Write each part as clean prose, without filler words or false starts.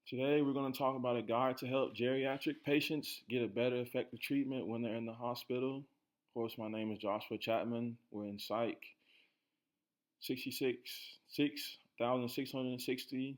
Today, we're going to talk about a guide to help geriatric patients get a better effective treatment when they're in the hospital. Of course, my name is Joshua Chapman. We're in Psych 6,660,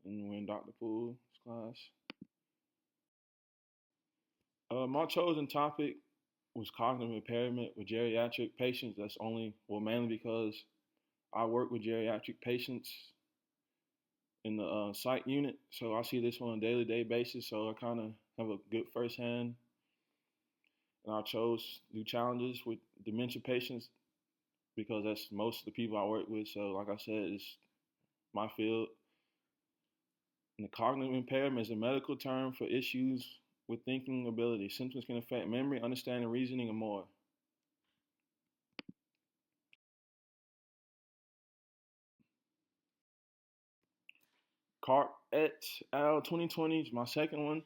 and we're in Dr. Poole's class. My chosen topic was cognitive impairment with geriatric patients. That's mainly because I work with geriatric patients in the psych unit, so I see this on a daily basis. So I kind of have a good firsthand. And I chose new challenges with dementia patients because that's most of the people I work with. So, like I said, it's my field. And the cognitive impairment is a medical term for issues with thinking ability. Symptoms can affect memory, understanding, reasoning, and more. Cart et al. 2020 is my second one.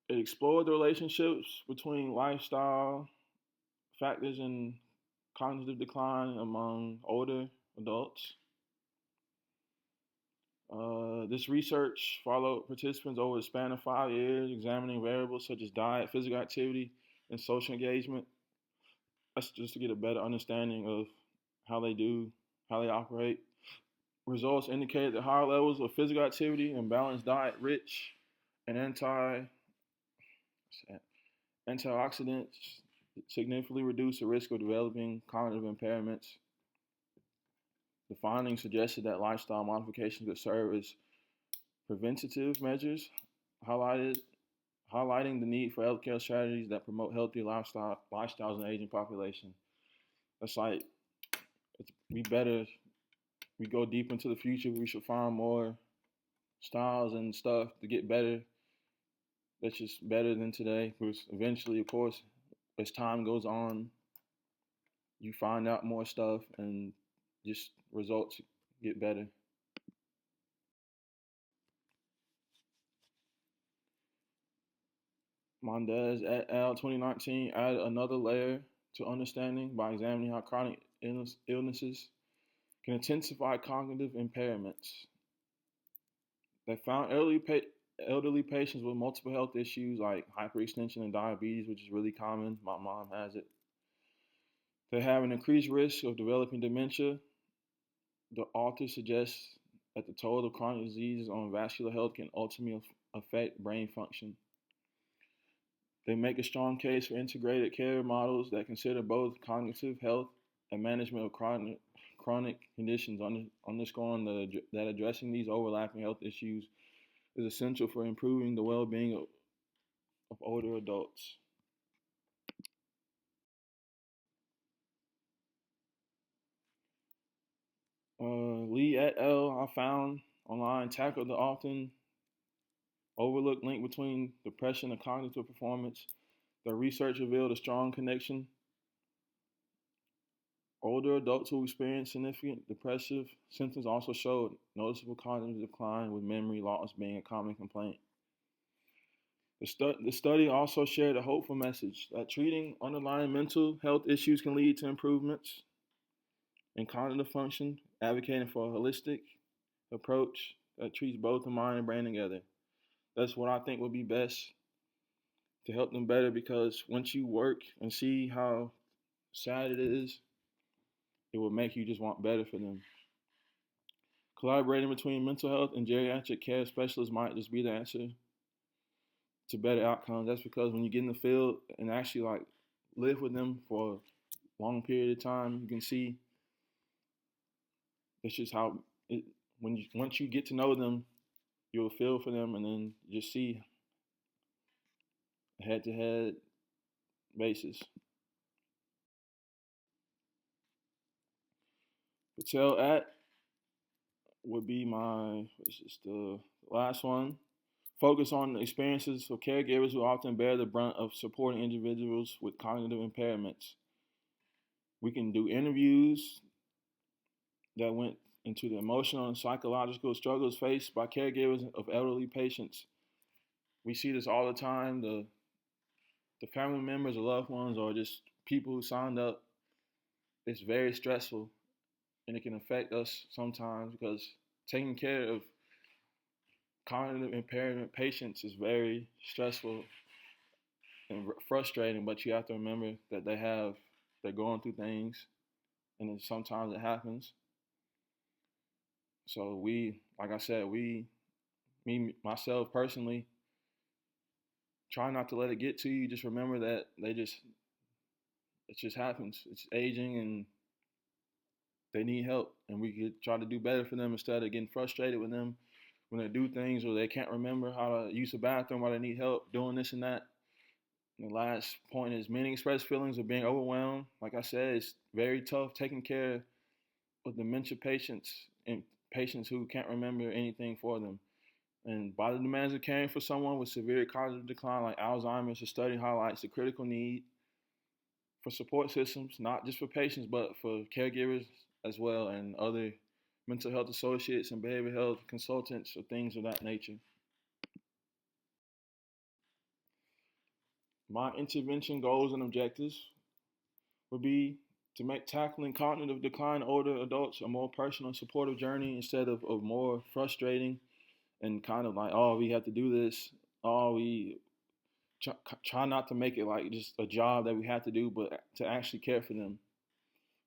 It explored the relationships between lifestyle factors and cognitive decline among older adults. This research followed participants over a span of 5 years, examining variables such as diet, physical activity, and social engagement. That's just to get a better understanding of how they do, how they operate. Results indicated that higher levels of physical activity and balanced diet rich in antioxidants significantly reduce the risk of developing cognitive impairments. The findings suggested that lifestyle modifications could serve as preventative measures, highlighted highlighting the need for healthcare strategies that promote healthy lifestyles in the aging population. That's like we go deep into the future. We should find more styles and stuff to get better. That's just better than today. Because eventually, of course, as time goes on, you find out more stuff and just results get better. Mendez et al. 2019 added another layer to understanding by examining how chronic illnesses can intensify cognitive impairments. They found elderly patients with multiple health issues like hyperextension and diabetes, which is really common. My mom has it. They have an increased risk of developing dementia. The author suggests that the toll of chronic diseases on vascular health can ultimately affect brain function. They make a strong case for integrated care models that consider both cognitive health and management of chronic conditions, underscoring that addressing these overlapping health issues is essential for improving the well-being of older adults. Lee et al. I found online tackled the often overlooked link between depression and cognitive performance. The research revealed a strong connection. Older adults who experience significant depressive symptoms also showed noticeable cognitive decline, with memory loss being a common complaint. The study also shared a hopeful message that treating underlying mental health issues can lead to improvements in cognitive function, advocating for a holistic approach that treats both the mind and brain together. That's what I think would be best to help them better, because once you work and see how sad it is, it will make you just want better for them. Collaborating between mental health and geriatric care specialists might just be the answer to better outcomes. That's because when you get in the field and actually like live with them for a long period of time, you can see it's just how it, once you get to know them, you'll feel for them, and then just see a head-to-head basis. Patel at would be my, this is the last one. Focus on the experiences for caregivers who often bear the brunt of supporting individuals with cognitive impairments. We can do interviews that went into the emotional and psychological struggles faced by caregivers of elderly patients. We see this all the time. The family members or loved ones or just people who signed up, it's very stressful, and it can affect us sometimes because taking care of cognitive impairment patients is very stressful and frustrating, but you have to remember that they're going through things, and then sometimes it happens. So like I said, me, myself personally, try not to let it get to you. Just remember that it just happens. It's aging, and they need help, and we could try to do better for them instead of getting frustrated with them when they do things or they can't remember how to use the bathroom or they need help doing this and that. And the last point is many express feelings of being overwhelmed. Like I said, it's very tough taking care of dementia patients and patients who can't remember anything for them. And by the demands of caring for someone with severe cognitive decline like Alzheimer's, the study highlights the critical need for support systems, not just for patients, but for caregivers as well, and other mental health associates and behavioral health consultants or things of that nature. My intervention goals and objectives would be to make tackling cognitive decline in older adults a more personal and supportive journey instead of more frustrating and kind of like, oh, we have to do this. Oh, we try not to make it like just a job that we have to do, but to actually care for them.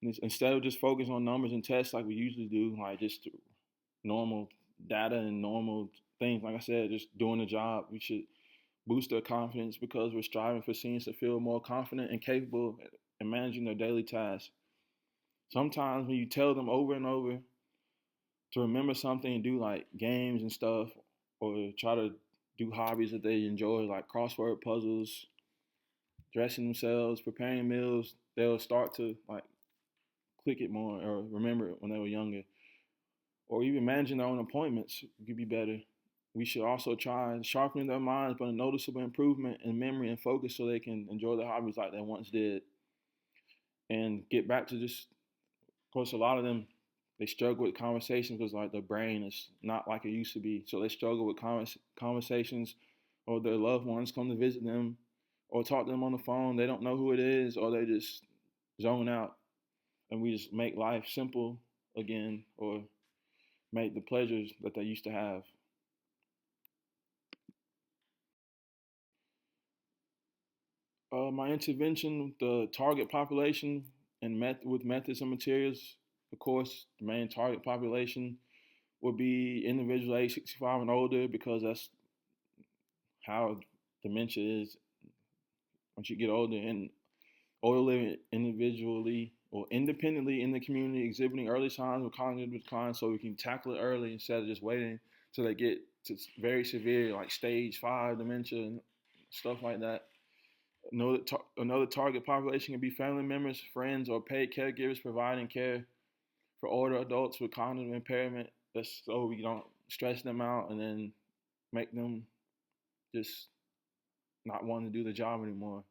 Instead of just focus on numbers and tests like we usually do, like just normal data and normal things. Like I said, just doing the job. We should boost their confidence because we're striving for seniors to feel more confident and capable in managing their daily tasks. Sometimes when you tell them over and over to remember something and do like games and stuff, or try to do hobbies that they enjoy, like crossword puzzles, dressing themselves, preparing meals, they'll start to like click it more or remember it when they were younger. Or even managing their own appointments could be better. We should also try sharpening their minds, but a noticeable improvement in memory and focus so they can enjoy their hobbies like they once did. And get back to just, of course, a lot of them, they struggle with conversations because like their brain is not like it used to be. So they struggle with conversations, or their loved ones come to visit them or talk to them on the phone. They don't know who it is, or they just zone out. And we just make life simple again, or make the pleasures that they used to have. My intervention, the target population, and with methods and materials. Of course, the main target population would be individuals age 65 and older because that's how dementia is once you get older. And older living individually or independently in the community exhibiting early signs of cognitive decline so we can tackle it early instead of just waiting till they get to very severe, like stage 5 dementia and stuff like that. Another target population can be family members, friends, or paid caregivers providing care for older adults with cognitive impairment. That's so we don't stress them out and then make them just not want to do the job anymore.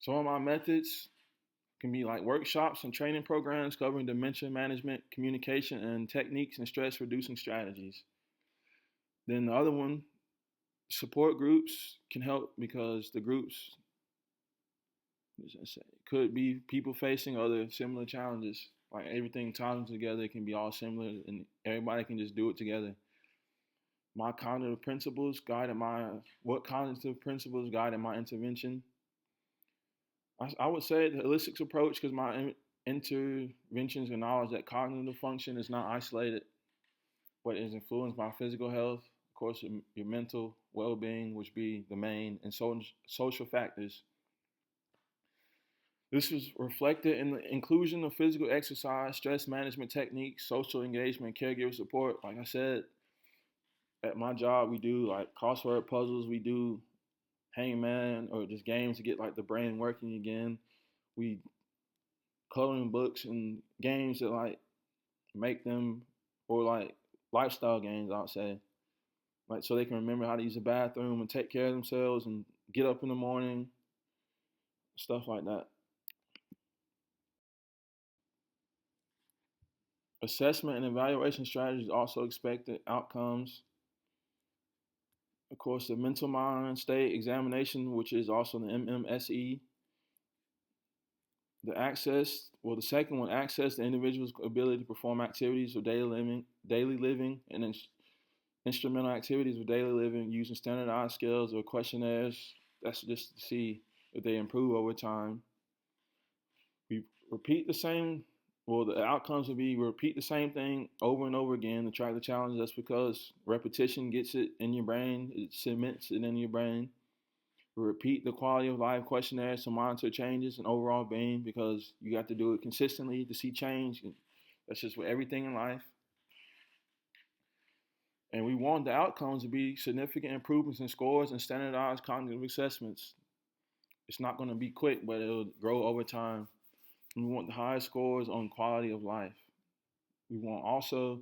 Some of my methods can be like workshops and training programs covering dementia management, communication, and techniques and stress reducing strategies. Then the other one, support groups can help because the groups could be people facing other similar challenges. Like everything ties together, it can be all similar, and everybody can just do it together. My cognitive principles guided my what cognitive principles guided my intervention. I would say the holistic approach because my interventions acknowledge that cognitive function is not isolated, but is influenced by physical health, of course, your mental well-being, which be the main, and social factors. This was reflected in the inclusion of physical exercise, stress management techniques, social engagement, caregiver support. Like I said, at my job, we do like crossword puzzles, we do hangman or just games to get like the brain working again. We coloring books and games that like make them, or like lifestyle games, I'll say, like so they can remember how to use the bathroom and take care of themselves and get up in the morning, stuff like that. Assessment and evaluation strategies also expected outcomes. Of course, the mental mind state examination, which is also the MMSE. The second one, access the individual's ability to perform activities of daily living, and then instrumental activities of daily living using standardized scales or questionnaires. That's just to see if they improve over time. We repeat the same, well, the outcomes would be we repeat the same thing over and over again to track the challenges. That's because repetition gets it in your brain, it cements it in your brain. We repeat the quality of life questionnaires to monitor changes in overall being because you got to do it consistently to see change. That's just with everything in life. And we want the outcomes to be significant improvements in scores and standardized cognitive assessments. It's not going to be quick, but it'll grow over time. And we want the highest scores on quality of life. We want also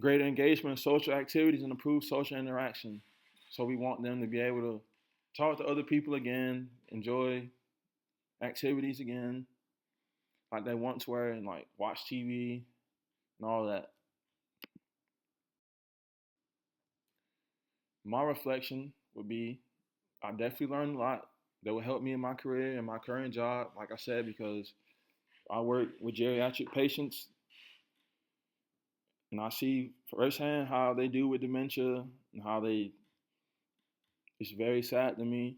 greater engagement in social activities and improved social interaction. So we want them to be able to talk to other people again, enjoy activities again, like they once were, and like watch TV and all that. My reflection would be I definitely learned a lot that will help me in my career and my current job, like I said, because I work with geriatric patients and I see firsthand how they do with dementia and how they, it's very sad to me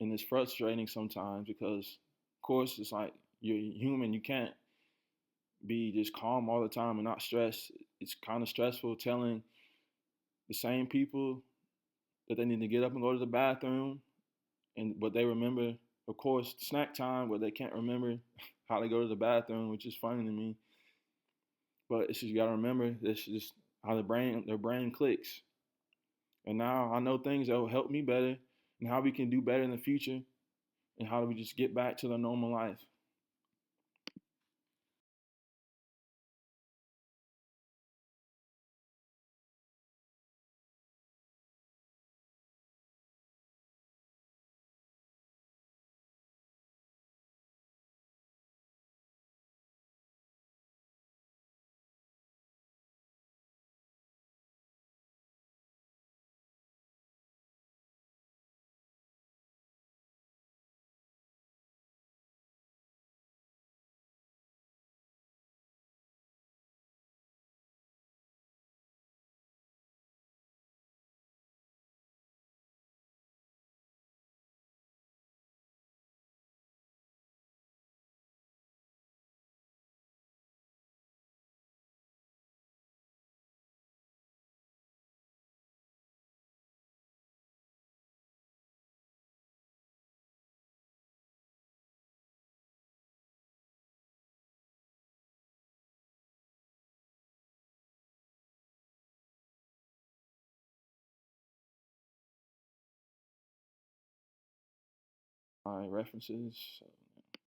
and it's frustrating sometimes because, of course, it's like you're human. You can't be just calm all the time and not stressed. It's kind of stressful telling the same people that they need to get up and go to the bathroom, and but they remember, of course, snack time, but they can't remember how to go to the bathroom, which is funny to me. But it's just you gotta remember this is just how their brain clicks. And now I know things that will help me better and how we can do better in the future and how do we just get back to the normal life. My references.